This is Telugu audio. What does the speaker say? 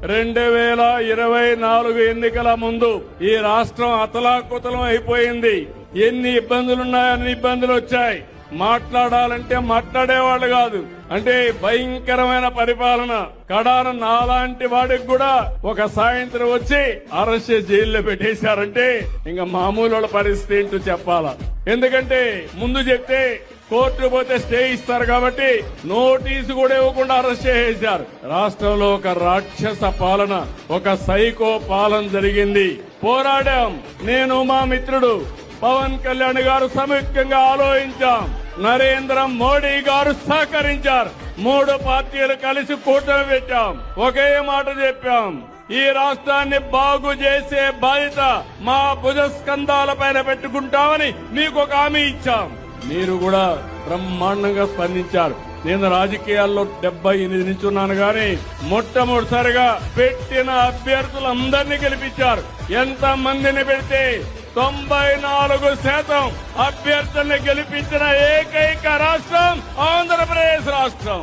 2024 ఎన్నికల ముందు ఈ రాష్ట్రం అతలాకుతలం అయిపోయింది. ఎన్ని ఇబ్బందులున్నాయో అన్ని ఇబ్బందులు వచ్చాయి. మాట్లాడాలంటే మాట్లాడేవాళ్ళు కాదు. అంటే భయంకరమైన పరిపాలన. కడాన నాలాంటి వాడికి కూడా ఒక సాయంత్రం వచ్చి అరెస్ట్ చేసి జైల్లో పెట్టేశారంటే ఇంకా మామూలు వాళ్ళ పరిస్థితి ఏంటో చెప్పాలా. ఎందుకంటే ముందు చెప్తే కోర్టు పోతే స్టే ఇస్తారు కాబట్టి నోటీసు కూడా ఇవ్వకుండా అరెస్ట్ చేసేశారు. రాష్ట్రంలో ఒక రాక్షస పాలన, ఒక సైకో పాలన జరిగింది. పోరాడాం. నేను మా మిత్రుడు పవన్ కళ్యాణ్ గారు సంయుక్తంగా ఆలోచించాం. నరేంద్ర మోడీ గారు సహకరించారు. 3 పార్టీలు కలిసి కూటమి పెట్టాం. ఒకే మాట చెప్పాం, ఈ రాష్ట్రాన్ని బాగు చేసే బాధ్యత మా భుజస్కంధాల పైన పెట్టుకుంటామని మీకు ఒక హామీ ఇచ్చాం. మీరు కూడా బ్రహ్మాండంగా స్పందించారు. నేను రాజకీయాల్లో 78 నుంచి ఉన్నాను గాని మొట్టమొదటిసారిగా పెట్టిన అభ్యర్థులందరినీ గెలిపించారు. ఎంత మందిని పెడితే 94% అభ్యర్థుల్ని గెలిపించిన ఏకైక రాష్ట్రం ఆంధ్రప్రదేశ్ రాష్ట్రం.